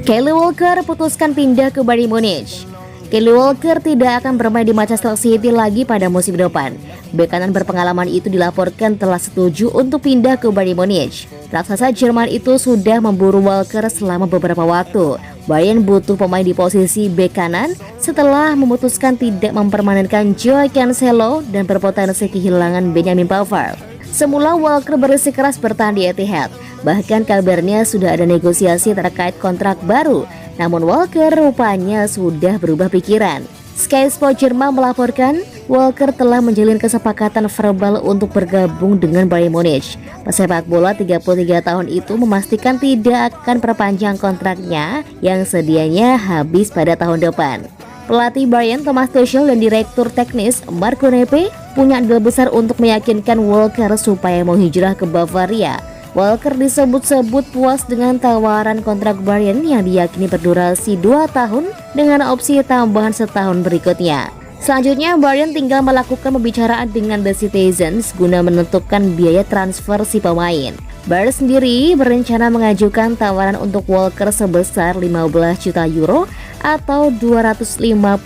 Kyle Walker putuskan pindah ke Bayern Munich. Kyle Walker tidak akan bermain di Manchester City lagi pada musim depan. Bek kanan berpengalaman itu dilaporkan telah setuju untuk pindah ke Bayern Munich. Raksasa Jerman itu sudah memburu Walker selama beberapa waktu. Bayern butuh pemain di posisi bek kanan setelah memutuskan tidak mempermanenkan Joao Cancelo dan berpotensi kehilangan Benjamin Pavard. Semula Walker bersikeras bertahan di Etihad. Bahkan kabarnya sudah ada negosiasi terkait kontrak baru. Namun Walker rupanya sudah berubah pikiran. Sky Sport Jerman melaporkan Walker telah menjalin kesepakatan verbal untuk bergabung dengan Bayern Munich. Pesepak bola 33 tahun itu memastikan tidak akan perpanjang kontraknya yang sedianya habis pada tahun depan. Pelatih Bayern Thomas Tuchel dan direktur teknis Marco Nepe punya andil besar untuk meyakinkan Walker supaya mau hijrah ke Bavaria. Walker disebut-sebut puas dengan tawaran kontrak Bayern yang diyakini berdurasi 2 tahun dengan opsi tambahan setahun berikutnya. Selanjutnya Bayern tinggal melakukan pembicaraan dengan The Citizens guna menentukan biaya transfer si pemain. Bayern sendiri berencana mengajukan tawaran untuk Walker sebesar 15 juta euro atau 252,1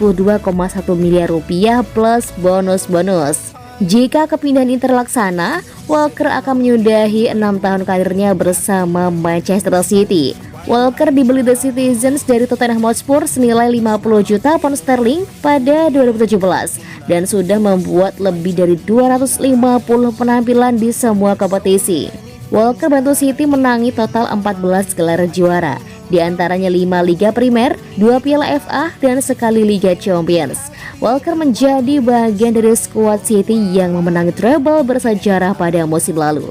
miliar rupiah plus bonus-bonus. Jika kepindahan ini terlaksana, Walker akan menyudahi 6 tahun karirnya bersama Manchester City. Walker dibeli The Citizens dari Tottenham Hotspur senilai 50 juta pound sterling pada 2017 dan sudah membuat lebih dari 250 penampilan di semua kompetisi. Walker bantu City menangi total 14 gelar juara, di antaranya 5 Liga Primer, 2 Piala FA, dan sekali Liga Champions. Walker menjadi bagian dari skuad City yang memenangi treble bersejarah pada musim lalu.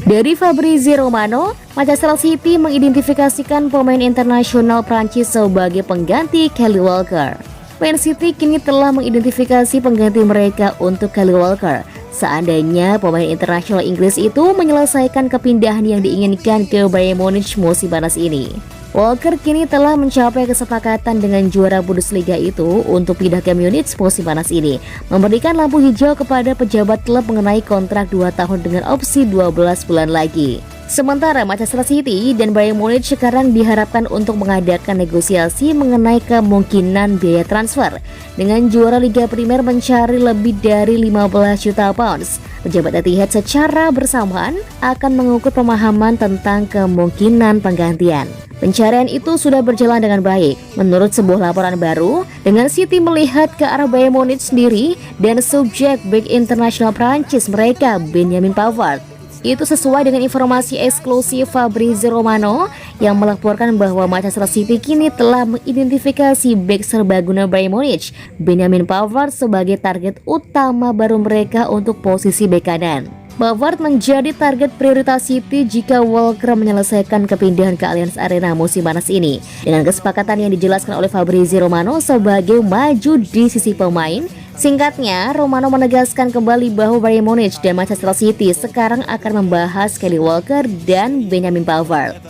Dari Fabrizio Romano, Manchester City mengidentifikasikan pemain internasional Prancis sebagai pengganti Kyle Walker. Man City kini telah mengidentifikasi pengganti mereka untuk Kyle Walker. Seandainya pemain internasional Inggris itu menyelesaikan kepindahan yang diinginkan ke Bayern Munich musim panas ini. Walker kini telah mencapai kesepakatan dengan juara Bundesliga itu untuk pindah ke Munich musim panas ini, memberikan lampu hijau kepada pejabat klub mengenai kontrak 2 tahun dengan opsi 12 bulan lagi. Sementara Manchester City dan Bayern Munich sekarang diharapkan untuk mengadakan negosiasi mengenai kemungkinan biaya transfer. Dengan juara Liga Primer mencari lebih dari 15 juta pounds, pejabat Etihad secara bersamaan akan mengukur pemahaman tentang kemungkinan penggantian. Pencarian itu sudah berjalan dengan baik. Menurut sebuah laporan baru, dengan City melihat ke arah Bayern Munich sendiri dan subjek bek internasional Prancis mereka Benjamin Pavard. Itu sesuai dengan informasi eksklusif Fabrizio Romano yang melaporkan bahwa Manchester City kini telah mengidentifikasi bek serbaguna Bayern Munich, Benjamin Pavard, sebagai target utama baru mereka untuk posisi bek kanan. Pavard menjadi target prioritas City jika Walker menyelesaikan kepindahan ke Allianz Arena musim panas ini. Dengan kesepakatan yang dijelaskan oleh Fabrizio Romano sebagai maju di sisi pemain, singkatnya, Romano menegaskan kembali bahwa Bayern Munich dan Manchester City sekarang akan membahas Kyle Walker dan Benjamin Pavard.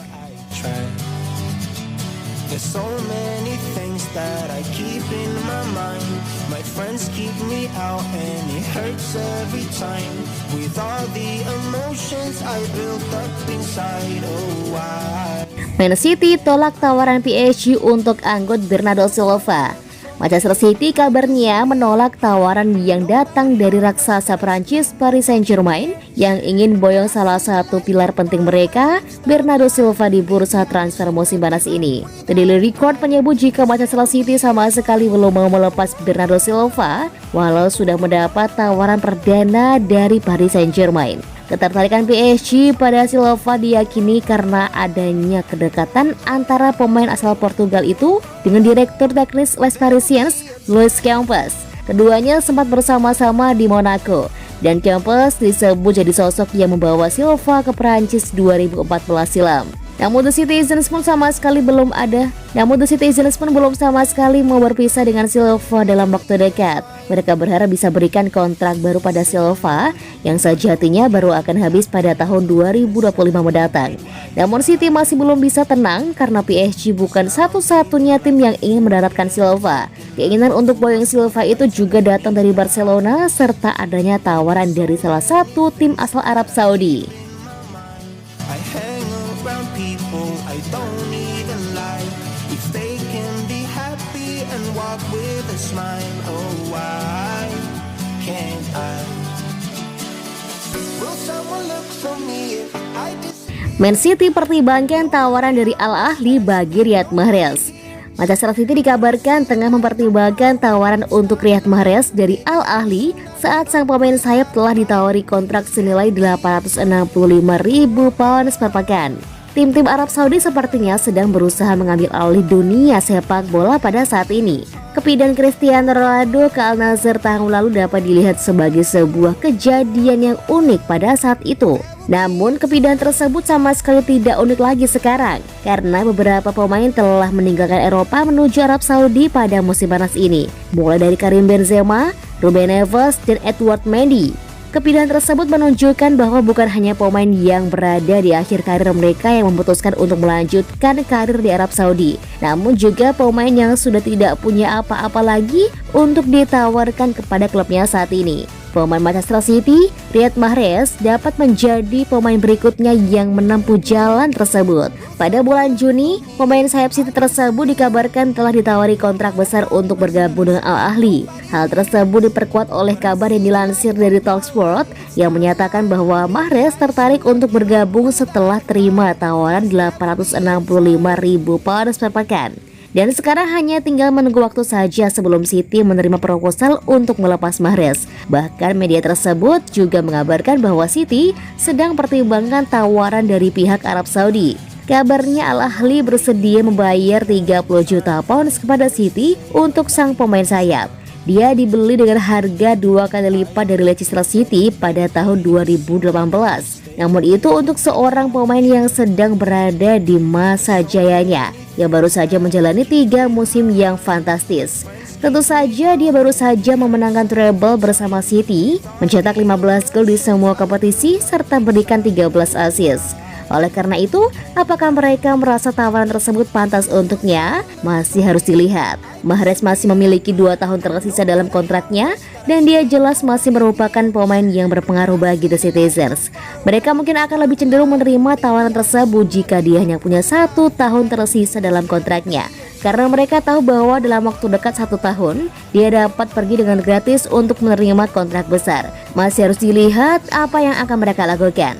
Man City tolak tawaran PSG untuk anggot Bernardo Silva. Manchester City kabarnya menolak tawaran yang datang dari raksasa Prancis Paris Saint-Germain yang ingin boyong salah satu pilar penting mereka, Bernardo Silva, di bursa transfer musim panas ini. The Daily Record menyebut jika Manchester City sama sekali belum mau melepas Bernardo Silva walau sudah mendapat tawaran perdana dari Paris Saint-Germain. Ketertarikan PSG pada Silva diyakini karena adanya kedekatan antara pemain asal Portugal itu dengan direktur teknis Les Parisiens, Luis Campos. Keduanya sempat bersama-sama di Monaco, dan Campos disebut jadi sosok yang membawa Silva ke Prancis 2014 silam. Namun The Citizens pun sama sekali belum ada Namun The Citizens pun belum sama sekali mau berpisah dengan Silva dalam waktu dekat. Mereka berharap bisa berikan kontrak baru pada Silva yang sejatinya baru akan habis pada tahun 2025 mendatang. Namun City masih belum bisa tenang karena PSG bukan satu-satunya tim yang ingin mendaratkan Silva. Keinginan untuk Boyong Silva itu juga datang dari Barcelona serta adanya tawaran dari salah satu tim asal Arab Saudi. I hang around people I don't even like. If they can be happy and walk with a smile, oh why can't I? Will someone look for me if I Man City pertimbangkan tawaran dari Al Ahly bagi Riyad Mahrez. Manchester City dikabarkan tengah mempertimbangkan tawaran untuk Riyad Mahrez dari Al Ahly saat sang pemain sayap telah ditawari kontrak senilai 865.000 pounds per pekan. Tim-tim Arab Saudi sepertinya sedang berusaha mengambil alih dunia sepak bola pada saat ini. Kepindahan Cristiano Ronaldo ke Al Nassr tahun lalu dapat dilihat sebagai sebuah kejadian yang unik pada saat itu. Namun kepindahan tersebut sama sekali tidak unik lagi sekarang karena beberapa pemain telah meninggalkan Eropa menuju Arab Saudi pada musim panas ini, mulai dari Karim Benzema, Ruben Neves, dan Edouard Mendy. Kepindahan tersebut menunjukkan bahwa bukan hanya pemain yang berada di akhir karir mereka yang memutuskan untuk melanjutkan karir di Arab Saudi, namun juga pemain yang sudah tidak punya apa-apa lagi untuk ditawarkan kepada klubnya saat ini. Pemain Manchester City, Riyad Mahrez dapat menjadi pemain berikutnya yang menempuh jalan tersebut. Pada bulan Juni, pemain sayap City tersebut dikabarkan telah ditawari kontrak besar untuk bergabung dengan Al Ahly. Hal tersebut diperkuat oleh kabar yang dilansir dari Talksport yang menyatakan bahwa Mahrez tertarik untuk bergabung setelah terima tawaran 865.000 pounds per pekan. Dan sekarang hanya tinggal menunggu waktu saja sebelum City menerima proposal untuk melepas Mahrez. Bahkan media tersebut juga mengabarkan bahwa City sedang pertimbangkan tawaran dari pihak Arab Saudi. Kabarnya Al Ahly bersedia membayar 30 juta pounds kepada City untuk sang pemain sayap. Dia dibeli dengan harga 2 kali lipat dari Leicester City pada tahun 2018. Namun itu untuk seorang pemain yang sedang berada di masa jayanya, yang baru saja menjalani 3 musim yang fantastis. Tentu saja dia baru saja memenangkan treble bersama City, mencetak 15 gol di semua kompetisi serta berikan 13 assist. Oleh karena itu, apakah mereka merasa tawaran tersebut pantas untuknya? Masih harus dilihat. Mahrez masih memiliki 2 tahun tersisa dalam kontraknya dan dia jelas masih merupakan pemain yang berpengaruh bagi The Citizens. Mereka mungkin akan lebih cenderung menerima tawaran tersebut jika dia hanya punya 1 tahun tersisa dalam kontraknya. Karena mereka tahu bahwa dalam waktu dekat 1 tahun, dia dapat pergi dengan gratis untuk menerima kontrak besar. Masih harus dilihat apa yang akan mereka lakukan.